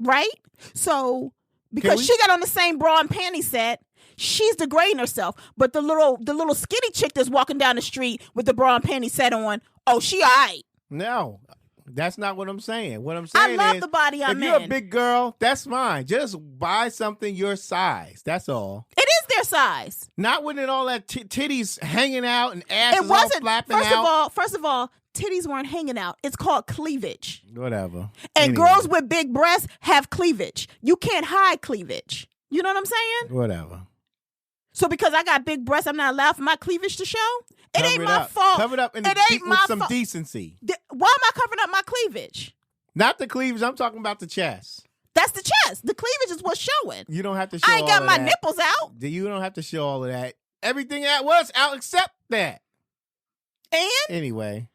Speaker 1: right? So because she got on the same bra and panty set, she's degrading herself. But the little skinny chick that's walking down the street with the bra and panty set on, oh, she all right.
Speaker 2: No, that's not what I'm saying. What I'm saying is,
Speaker 1: I love the body I'm in.
Speaker 2: If you're a big girl, that's fine. Just buy something your size. That's all.
Speaker 1: It is their size.
Speaker 2: Not with all that titties hanging out and asses all flapping out.
Speaker 1: First of all, titties weren't hanging out. It's called cleavage.
Speaker 2: Whatever.
Speaker 1: And girls with big breasts have cleavage. You can't hide cleavage. You know what I'm saying?
Speaker 2: Whatever.
Speaker 1: So because I got big breasts, I'm not allowed for my cleavage to show? It ain't my fault.
Speaker 2: Cover it up with some decency.
Speaker 1: Why am I covering up my cleavage?
Speaker 2: Not the cleavage. I'm talking about the chest.
Speaker 1: That's the chest. The cleavage is what's showing.
Speaker 2: You don't have to show
Speaker 1: I ain't got my
Speaker 2: that.
Speaker 1: nipples out.
Speaker 2: You don't have to show all of that. Everything that was out except that.
Speaker 1: And?
Speaker 2: Anyway.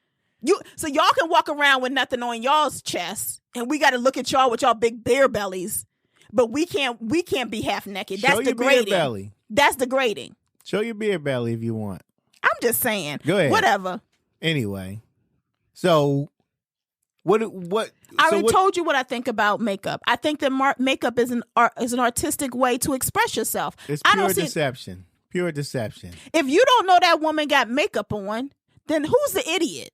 Speaker 1: So y'all can walk around with nothing on y'all's chest, and we got to look at y'all with y'all big bear bellies, but we can't be half naked. That's degrading.
Speaker 2: Show your beer belly.
Speaker 1: That's degrading.
Speaker 2: Show your beer belly if you want.
Speaker 1: I'm just saying.
Speaker 2: Go ahead.
Speaker 1: Whatever.
Speaker 2: Anyway, so what?
Speaker 1: I already told you what I think about makeup. I think that makeup is an artistic way to express yourself.
Speaker 2: It's pure deception. Pure deception.
Speaker 1: If you don't know that woman got makeup on, then who's the idiot?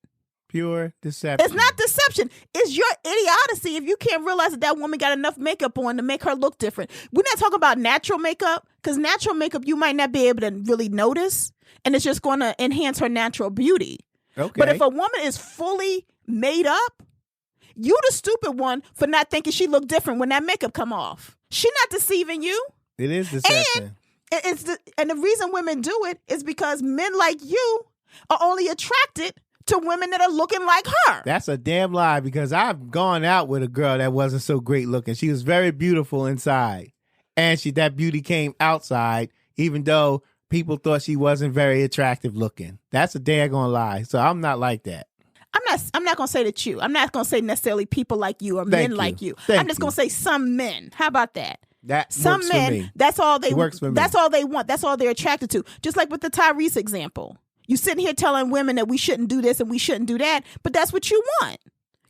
Speaker 2: Pure deception.
Speaker 1: It's not deception. It's your idiocy if you can't realize that woman got enough makeup on to make her look different. We're not talking about natural makeup, because natural makeup you might not be able to really notice, and it's just going to enhance her natural beauty.
Speaker 2: Okay.
Speaker 1: But if a woman is fully made up, you the stupid one for not thinking she looked different when that makeup come off. She not deceiving you.
Speaker 2: It is deception.
Speaker 1: And the reason women do it is because men like you are only attracted to women that are looking like her.
Speaker 2: That's a damn lie, because I've gone out with a girl that wasn't so great looking. She was very beautiful inside, and that beauty came outside, even though people thought she wasn't very attractive looking. That's a daggone lie. So I'm not like that.
Speaker 1: I'm not gonna say that you. I'm not gonna say necessarily people like you or men like you. I'm just gonna say some men. How about that? Some
Speaker 2: works
Speaker 1: men.
Speaker 2: For me.
Speaker 1: That's all they.
Speaker 2: It works for me.
Speaker 1: That's all they want. That's all they're attracted to. Just like with the Tyrese example. You sitting here telling women that we shouldn't do this and we shouldn't do that, but that's what you want,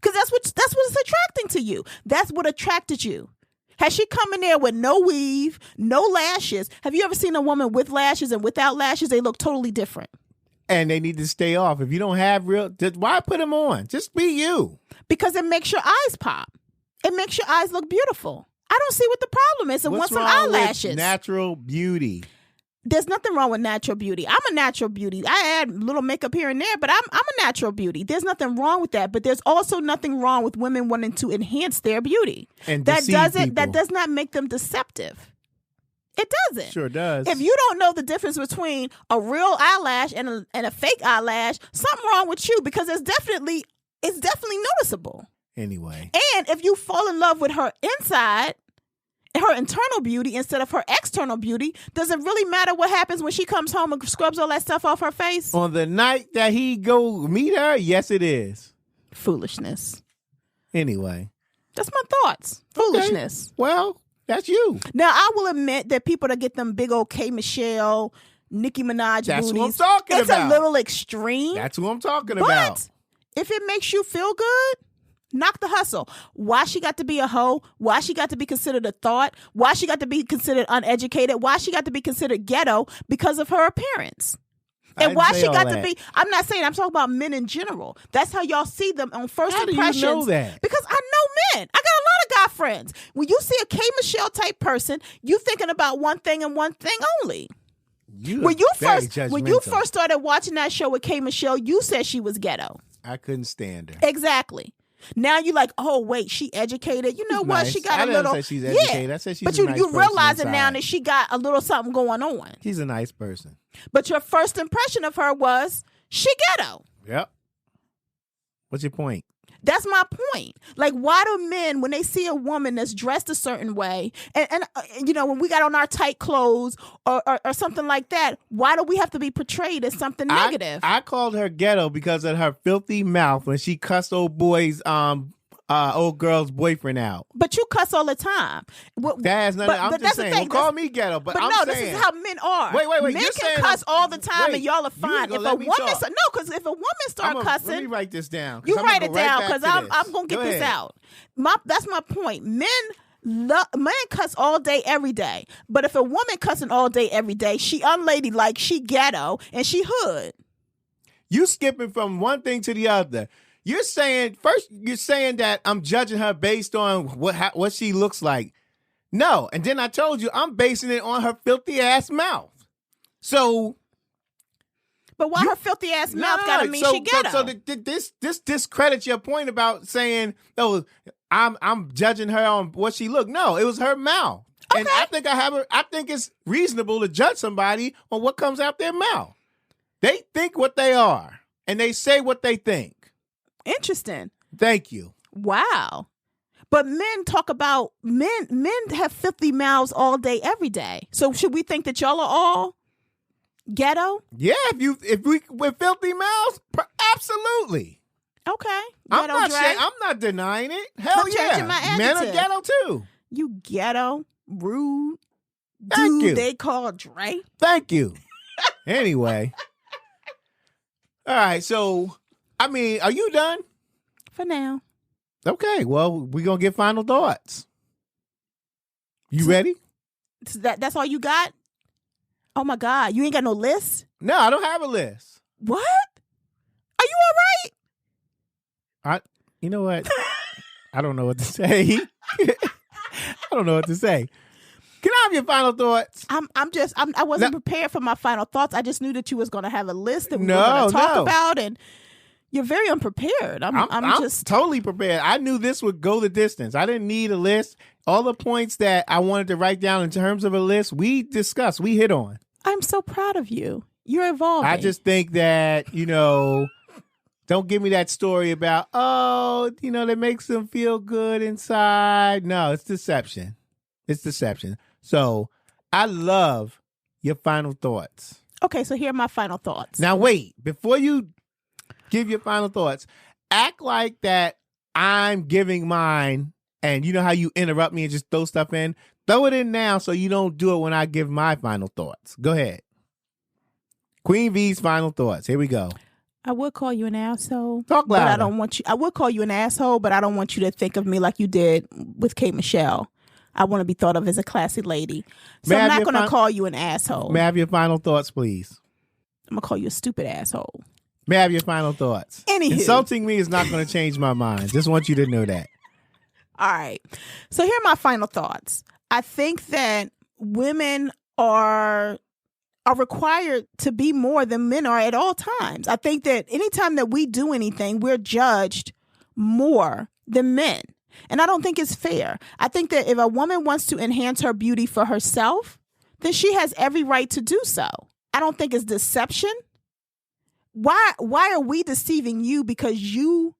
Speaker 1: because that's what's attracting to you. That's what attracted you. Has she come in there with no weave, no lashes? Have you ever seen a woman with lashes and without lashes? They look totally different.
Speaker 2: And they need to stay off. If you don't have why put them on? Just be you.
Speaker 1: Because it makes your eyes pop. It makes your eyes look beautiful. I don't see what the problem is. And
Speaker 2: What's
Speaker 1: want some
Speaker 2: wrong
Speaker 1: eyelashes.
Speaker 2: With natural beauty.
Speaker 1: There's nothing wrong with natural beauty. I'm a natural beauty. I add little makeup here and there, but I'm a natural beauty. There's nothing wrong with that. But there's also nothing wrong with women wanting to enhance their beauty.
Speaker 2: And
Speaker 1: that does not make them deceptive. It doesn't.
Speaker 2: Sure does.
Speaker 1: If you don't know the difference between a real eyelash and a fake eyelash, something wrong with you, because it's definitely noticeable.
Speaker 2: Anyway.
Speaker 1: And if you fall in love with her inside, her internal beauty instead of her external beauty, does it really matter what happens when she comes home and scrubs all that stuff off her face?
Speaker 2: On the night that he go meet her, yes, it is.
Speaker 1: Foolishness.
Speaker 2: Anyway.
Speaker 1: That's my thoughts. Foolishness.
Speaker 2: Okay. Well, That's you.
Speaker 1: Now, I will admit that people that get them big old K. Michelle, Nicki Minaj
Speaker 2: That's
Speaker 1: booties,
Speaker 2: what I'm talking
Speaker 1: it's
Speaker 2: about.
Speaker 1: a little extreme.
Speaker 2: That's who I'm talking
Speaker 1: but
Speaker 2: about.
Speaker 1: if it makes you feel good, knock the hustle. Why she got to be a hoe? Why she got to be considered a thought? Why she got to be considered uneducated? Why she got to be considered ghetto? Because of her appearance. And why she got to be, I'm not saying, I'm talking about men in general. That's how y'all see them on first impressions.
Speaker 2: How do you know that?
Speaker 1: Because I know men. I got a lot of guy friends. When you see a K. Michelle type person, you thinking about one thing and one thing only. When you first started watching that show with K. Michelle, you said she was ghetto.
Speaker 2: I couldn't stand her.
Speaker 1: Exactly. Now you're like, oh wait, she educated. You know
Speaker 2: She's
Speaker 1: what?
Speaker 2: nice.
Speaker 1: She got
Speaker 2: I
Speaker 1: a little.
Speaker 2: didn't say she's educated. I said she's
Speaker 1: but
Speaker 2: a nice
Speaker 1: you
Speaker 2: person
Speaker 1: realizing now
Speaker 2: inside.
Speaker 1: that she got a little something going on.
Speaker 2: She's a nice person.
Speaker 1: But your first impression of her was she ghetto.
Speaker 2: Yep. What's your point?
Speaker 1: That's my point. Like, why do men, when they see a woman that's dressed a certain way, and you know, when we got on our tight clothes or something like that, why do we have to be portrayed as something negative?
Speaker 2: I called her ghetto because of her filthy mouth when she cussed old girl's boyfriend out.
Speaker 1: But you cuss all the time.
Speaker 2: That has nothing. I'm just saying. Well, call me ghetto, but I'm
Speaker 1: no,
Speaker 2: saying.
Speaker 1: this is how men are.
Speaker 2: Wait.
Speaker 1: Men
Speaker 2: You're
Speaker 1: can cuss all the time, and y'all are fine. If a woman, because if a woman start cussing,
Speaker 2: let me write this down.
Speaker 1: You write it down because I'm gonna get this out. That's my point. Men cuss all day, every day. But if a woman cussing all day, every day, she unladylike, she ghetto, and she hood.
Speaker 2: You skipping from one thing to the other. You're saying that I'm judging her based on what she looks like. No, and then I told you I'm basing it on her filthy ass mouth. So,
Speaker 1: but why her filthy ass mouth gotta mean she ghetto?
Speaker 2: So this discredits your point about saying, "Oh, I'm judging her on what she looked." No, it was her mouth,
Speaker 1: okay.
Speaker 2: And I think it's reasonable to judge somebody on what comes out their mouth. They think what they are, and they say what they think.
Speaker 1: Interesting.
Speaker 2: Thank you.
Speaker 1: Wow. But men talk about men have filthy mouths all day, every day. So should we think that y'all are all ghetto?
Speaker 2: Yeah, if we with filthy mouths, absolutely.
Speaker 1: Okay.
Speaker 2: I'm not denying it. Hell yeah. Men are ghetto too.
Speaker 1: You ghetto, rude,
Speaker 2: Thank
Speaker 1: dude
Speaker 2: you.
Speaker 1: They call Dre.
Speaker 2: Thank you. Anyway. All right, so I mean, are you done?
Speaker 1: For now.
Speaker 2: Okay, well, we're going to get final thoughts. You ready?
Speaker 1: That's all you got? Oh, my God. You ain't got no list?
Speaker 2: No, I don't have a list.
Speaker 1: What? Are you all right?
Speaker 2: You know what? I don't know what to say. I don't know what to say. Can I have your final thoughts?
Speaker 1: I wasn't prepared for my final thoughts. I just knew that you was going to have a list that we were going to talk about, and you're very unprepared. I'm just
Speaker 2: totally prepared. I knew this would go the distance. I didn't need a list. All the points that I wanted to write down in terms of a list, we discussed, we hit on.
Speaker 1: I'm so proud of you. You're evolving.
Speaker 2: I just think that, don't give me that story about, that makes them feel good inside. No, it's deception. It's deception. So I love your final thoughts.
Speaker 1: Okay, so here are my final thoughts.
Speaker 2: Now, wait, before you give your final thoughts, act like that I'm giving mine, and you know how you interrupt me and just throw stuff in? Throw it in now so you don't do it when I give my final thoughts. Go ahead. Queen V's final thoughts. Here we go.
Speaker 1: I would call you an asshole.
Speaker 2: Talk louder.
Speaker 1: But I don't want you. I would call you an asshole, but I don't want you to think of me like you did with K. Michelle. I want to be thought of as a classy lady. So I'm not going to call you an asshole.
Speaker 2: May I have your final thoughts, please?
Speaker 1: I'm going to call you a stupid asshole.
Speaker 2: May I have your final thoughts?
Speaker 1: Anywho.
Speaker 2: Insulting me is not going to change my mind. Just want you to know that.
Speaker 1: All right. So here are my final thoughts. I think that women are required to be more than men are at all times. I think that anytime that we do anything, we're judged more than men. And I don't think it's fair. I think that if a woman wants to enhance her beauty for herself, then she has every right to do so. I don't think it's deception. Why are we deceiving you because you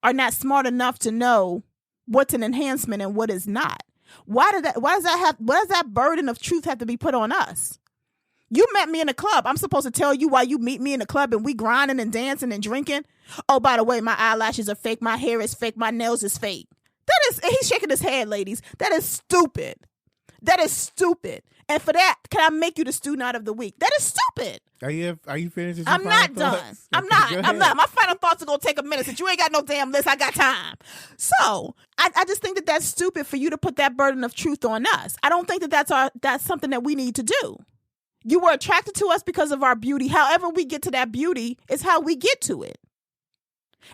Speaker 1: are not smart enough to know what's an enhancement and what is not? Why does that burden of truth have to be put on us? You met me in a club. I'm supposed to tell you why you meet me in the club and we grinding and dancing and drinking. Oh, by the way, my eyelashes are fake. My hair is fake. My nails is fake. He's shaking his head, ladies. That is stupid. That is stupid. And for that, can I make you the student out of the week? That is stupid.
Speaker 2: Are you finished? With your
Speaker 1: I'm
Speaker 2: final
Speaker 1: not
Speaker 2: thoughts?
Speaker 1: done. I'm
Speaker 2: Okay, go
Speaker 1: not.
Speaker 2: ahead.
Speaker 1: My final thoughts are going to take a minute. Since you ain't got no damn list, I got time. So I just think that that's stupid for you to put that burden of truth on us. I don't think that that's something that we need to do. You were attracted to us because of our beauty. However we get to that beauty is how we get to it.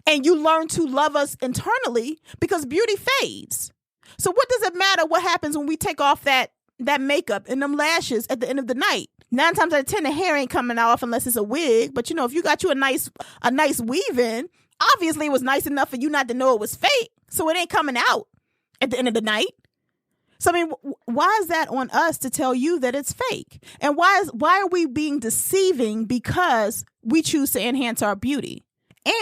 Speaker 1: And you learn to love us internally because beauty fades. So what does it matter what happens when we take off that makeup and them lashes at the end of the night? 9 times out of 10, the hair ain't coming off unless it's a wig. But if you got you a nice weave in, obviously it was nice enough for you not to know it was fake. So it ain't coming out at the end of the night. So, I mean, why is that on us to tell you that it's fake? And why are we being deceiving because we choose to enhance our beauty?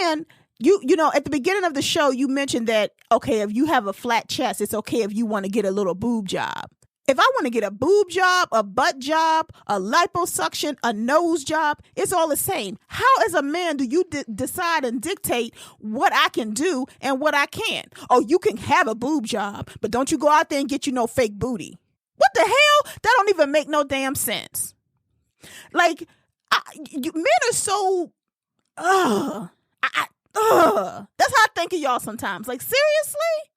Speaker 1: And you know, at the beginning of the show, you mentioned that, okay, if you have a flat chest, it's okay if you want to get a little boob job. If I want to get a boob job, a butt job, a liposuction, a nose job, it's all the same. How as a man do you decide and dictate what I can do and what I can't? Oh, you can have a boob job, but don't you go out there and get you no fake booty. What the hell? That don't even make no damn sense. Like, men are so, that's how I think of y'all sometimes. Like, seriously?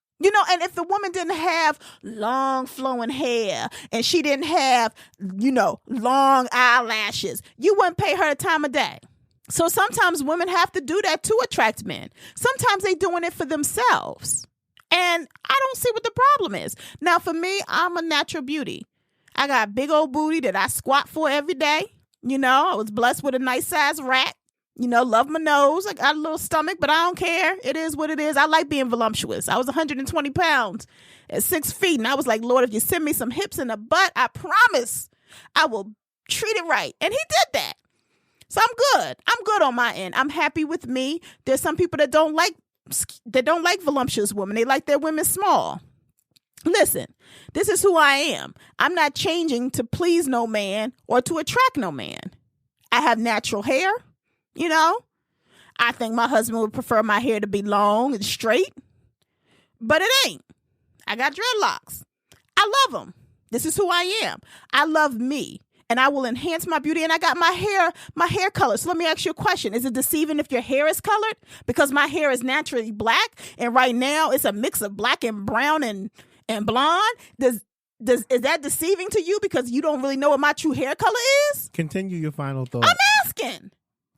Speaker 1: And if the woman didn't have long flowing hair and she didn't have, long eyelashes, you wouldn't pay her the time of day. So sometimes women have to do that to attract men. Sometimes they doing it for themselves. And I don't see what the problem is. Now, for me, I'm a natural beauty. I got a big old booty that I squat for every day. I was blessed with a nice size rack. Love my nose. I got a little stomach, but I don't care. It is what it is. I like being voluptuous. I was 120 pounds at 6 feet. And I was like, Lord, if you send me some hips and a butt, I promise I will treat it right. And he did that. So I'm good. I'm good on my end. I'm happy with me. There's some people that don't like voluptuous women. They like their women small. Listen, this is who I am. I'm not changing to please no man or to attract no man. I have natural hair. I think my husband would prefer my hair to be long and straight, but it ain't. I got dreadlocks. I love them. This is who I am. I love me, and I will enhance my beauty. And I got my hair color. So let me ask you a question. Is it deceiving if your hair is colored? Because my hair is naturally black, and right now it's a mix of black and brown and blonde. Is that deceiving to you because you don't really know what my true hair color is?
Speaker 2: Continue your final thoughts.
Speaker 1: I'm asking.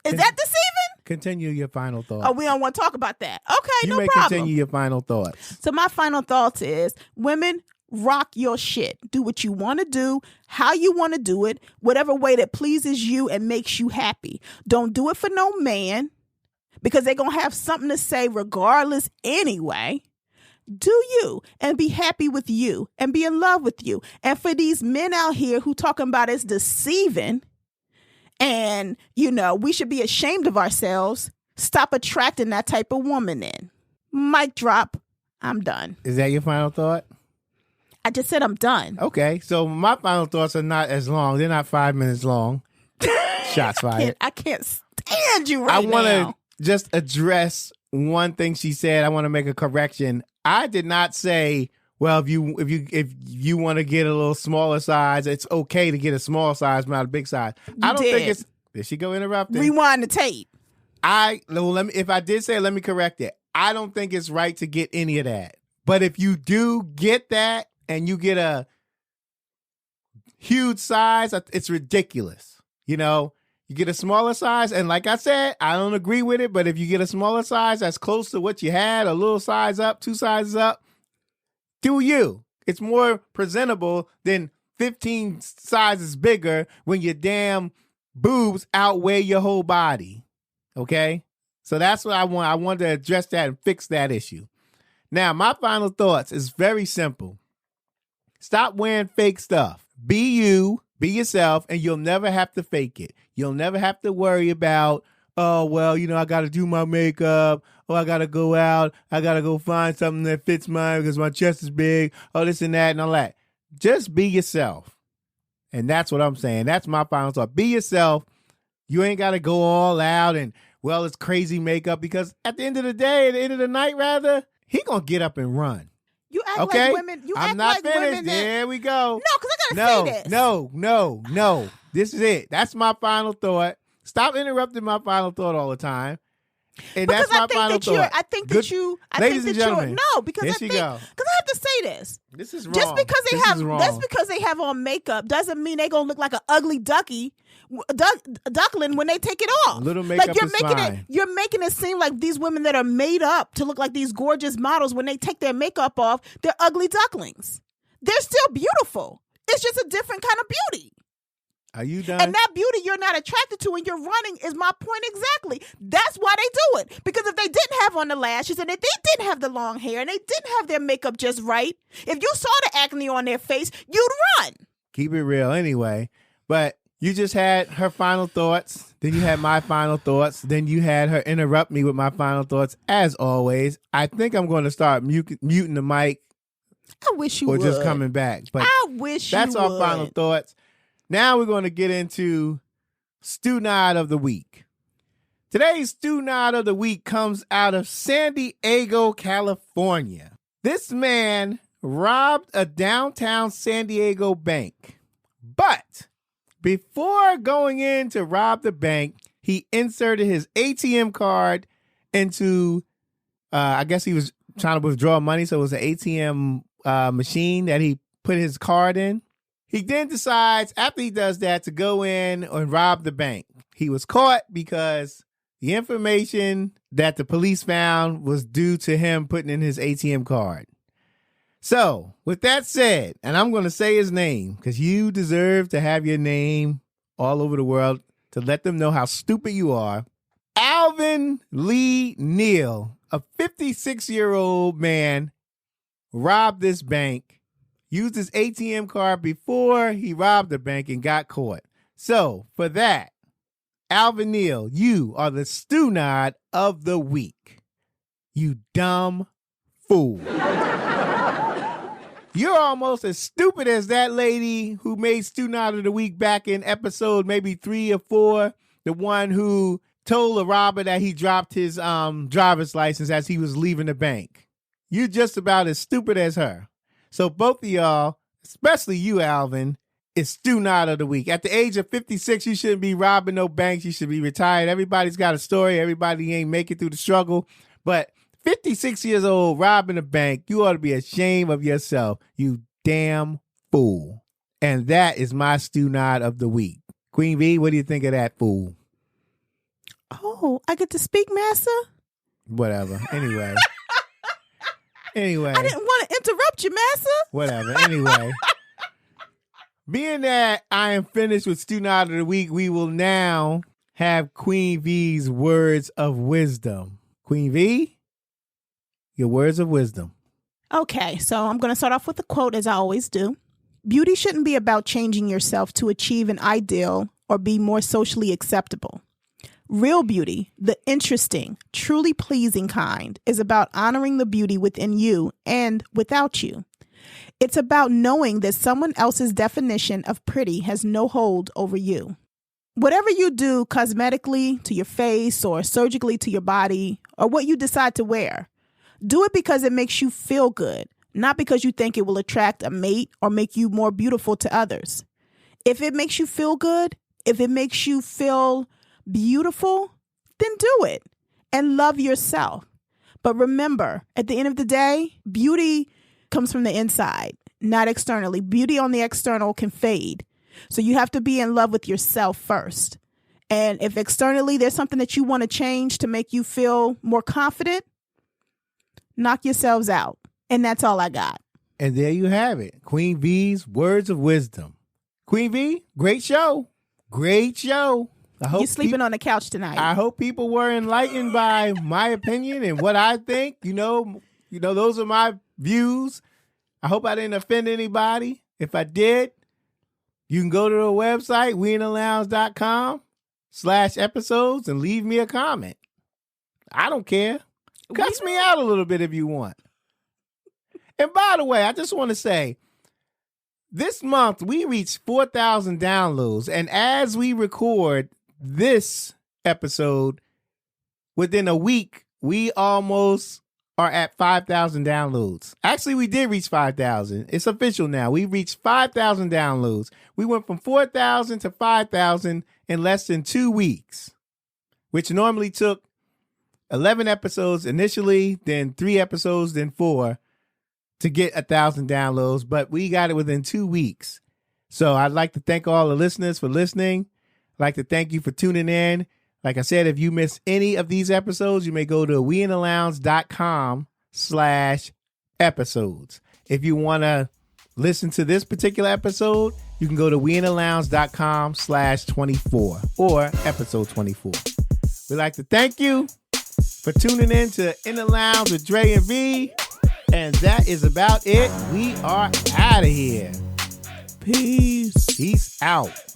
Speaker 1: Is that deceiving?
Speaker 2: Continue your final thoughts.
Speaker 1: Oh, we don't want to talk about that. Okay, no
Speaker 2: problem. You may continue your final thoughts.
Speaker 1: So my final thoughts is, women, rock your shit. Do what you want to do, how you want to do it, whatever way that pleases you and makes you happy. Don't do it for no man because they're going to have something to say regardless anyway. Do you and be happy with you and be in love with you. And for these men out here who talking about it's deceiving, and, we should be ashamed of ourselves. Stop attracting that type of woman in. Mic drop. I'm done.
Speaker 2: Is that your final thought?
Speaker 1: I just said I'm done.
Speaker 2: Okay. So my final thoughts are not as long. They're not 5 minutes long. Shots fired.
Speaker 1: I can't stand you right
Speaker 2: I
Speaker 1: now.
Speaker 2: want to just address one thing she said. I want to make a correction. I did not say, well, if you want to get a little smaller size, it's okay to get a small size, not a big size. I don't think it's. Did she go interrupting?
Speaker 1: Rewind the tape.
Speaker 2: If I did say it, let me correct it. I don't think it's right to get any of that. But if you do get that and you get a huge size, it's ridiculous. You get a smaller size, and like I said, I don't agree with it. But if you get a smaller size that's close to what you had, a little size up, 2 sizes up. Do you? It's more presentable than 15 sizes bigger when your damn boobs outweigh your whole body. Okay? So that's what I want. I wanted to address that and fix that issue. Now, my final thoughts is very simple. Stop wearing fake stuff. Be you, be yourself, and you'll never have to fake it. You'll never have to worry about, oh, well, I got to do my makeup. Oh, I got to go out. I got to go find something that fits mine because my chest is big. Oh, this and that and all that. Just be yourself. And that's what I'm saying. That's my final thought. Be yourself. You ain't got to go all out and, well, it's crazy makeup because at the end of the day, at the end of the night, rather, he going to get up and run.
Speaker 1: You act
Speaker 2: Okay?
Speaker 1: like women. You
Speaker 2: I'm
Speaker 1: act
Speaker 2: not
Speaker 1: like
Speaker 2: finished.
Speaker 1: women.
Speaker 2: There we go.
Speaker 1: No, because I gotta say this.
Speaker 2: No. This is it. That's my final thought. Stop interrupting my final thought all the time. And
Speaker 1: Because
Speaker 2: that's my
Speaker 1: I think
Speaker 2: final
Speaker 1: that you're.
Speaker 2: thought.
Speaker 1: I think
Speaker 2: Good-
Speaker 1: that you. I
Speaker 2: Ladies
Speaker 1: think
Speaker 2: and
Speaker 1: that
Speaker 2: gentlemen,
Speaker 1: you're. No, because
Speaker 2: here
Speaker 1: I
Speaker 2: she
Speaker 1: think.
Speaker 2: go.
Speaker 1: Because I have to say this.
Speaker 2: This is wrong.
Speaker 1: Just because they
Speaker 2: This
Speaker 1: have,
Speaker 2: is wrong.
Speaker 1: that's because they have on makeup doesn't mean they gonna look like an ugly duckling when they take it off.
Speaker 2: A little makeup
Speaker 1: like you're
Speaker 2: is
Speaker 1: making
Speaker 2: fine.
Speaker 1: it, you're making it seem like these women that are made up to look like these gorgeous models when they take their makeup off, they're ugly ducklings. They're still beautiful. It's just a different kind of beauty.
Speaker 2: Are you done?
Speaker 1: And that beauty you're not attracted to and you're running is my point exactly. That's why they do it. Because if they didn't have on the lashes and if they didn't have the long hair and they didn't have their makeup just right, if you saw the acne on their face, you'd run.
Speaker 2: Keep it real anyway. But you just had her final thoughts. Then you had my final thoughts. Then you had her interrupt me with my final thoughts. As always, I think I'm going to start muting the mic.
Speaker 1: I wish you
Speaker 2: or
Speaker 1: would.
Speaker 2: just coming back. But
Speaker 1: I wish
Speaker 2: that's
Speaker 1: you
Speaker 2: our
Speaker 1: would.
Speaker 2: final thoughts. Now we're going to get into Stew Nod of the Week. Today's Stew Nod of the Week comes out of San Diego, California. This man robbed a downtown San Diego bank. But before going in to rob the bank, he inserted his ATM card into, I guess he was trying to withdraw money, so it was an ATM machine that he put his card in. He then decides, after he does that, to go in and rob the bank. He was caught because the information that the police found was due to him putting in his ATM card. So, with that said, and I'm going to say his name because you deserve to have your name all over the world to let them know how stupid you are. Alvin Lee Neal, a 56-year-old man, robbed this bank. Used his ATM card before he robbed the bank and got caught. So, for that, Alvin Neal, you are the Stew Nod of the Week. You dumb fool. You're almost as stupid as that lady who made Stew Nod of the Week back in episode maybe 3 or 4. The one who told a robber that he dropped his driver's license as he was leaving the bank. You're just about as stupid as her. So both of y'all, especially you, Alvin, is Stew Nod of the Week. At the age of 56, you shouldn't be robbing no banks. You should be retired. Everybody's got a story. Everybody ain't make it through the struggle. But 56 years old, robbing a bank, you ought to be ashamed of yourself, you damn fool. And that is my Stew Nod of the Week. Queen V, what do you think of that fool?
Speaker 1: Oh, I get to speak, Master?
Speaker 2: Whatever. Anyway.
Speaker 1: I didn't want to interrupt you, Master.
Speaker 2: Whatever. Anyway. Being that I am finished with Stew Nod of the Week, we will now have Queen V's words of wisdom. Queen V, your words of wisdom.
Speaker 1: Okay, so I'm going to start off with a quote, as I always do. Beauty shouldn't be about changing yourself to achieve an ideal or be more socially acceptable. Real beauty, the interesting, truly pleasing kind, is about honoring the beauty within you and without you. It's about knowing that someone else's definition of pretty has no hold over you. Whatever you do cosmetically to your face or surgically to your body or what you decide to wear, do it because it makes you feel good, not because you think it will attract a mate or make you more beautiful to others. If it makes you feel good, if it makes you feel beautiful, then do it and love yourself. But remember, at the end of the day, beauty comes from the inside, not externally. Beauty on the external can fade. So you have to be in love with yourself first. And if externally there's something that you want to change to make you feel more confident, knock yourselves out. And that's all I got.
Speaker 2: And there you have it. Queen V's words of wisdom. Queen V, great show. Great show. I hope
Speaker 1: You're sleeping on the couch tonight.
Speaker 2: I hope people were enlightened by my opinion and what I think. You know, those are my views. I hope I didn't offend anybody. If I did, you can go to the website, weinthelounge.com/episodes and leave me a comment. I don't care. Cuss me out a little bit if you want. And by the way, I just want to say, this month we reached 4,000 downloads. And as we record this episode, within a week, we almost are at 5,000 downloads. Actually, we did reach 5,000. It's official now. We reached 5,000 downloads. We went from 4,000 to 5,000 in less than 2 weeks, which normally took 11 episodes initially, then 3 episodes, then 4 to get 1,000 downloads. But we got it within 2 weeks. So I'd like to thank all the listeners for listening. I'd like to thank you for tuning in. Like I said, if you miss any of these episodes, you may go to weinthelounge.com/episodes. If you want to listen to this particular episode, you can go to weinthelounge.com/24 or episode 24. We'd like to thank you for tuning in to In the Lounge with Dre and V. And that is about it. We are out of here.
Speaker 1: Peace.
Speaker 2: Peace out.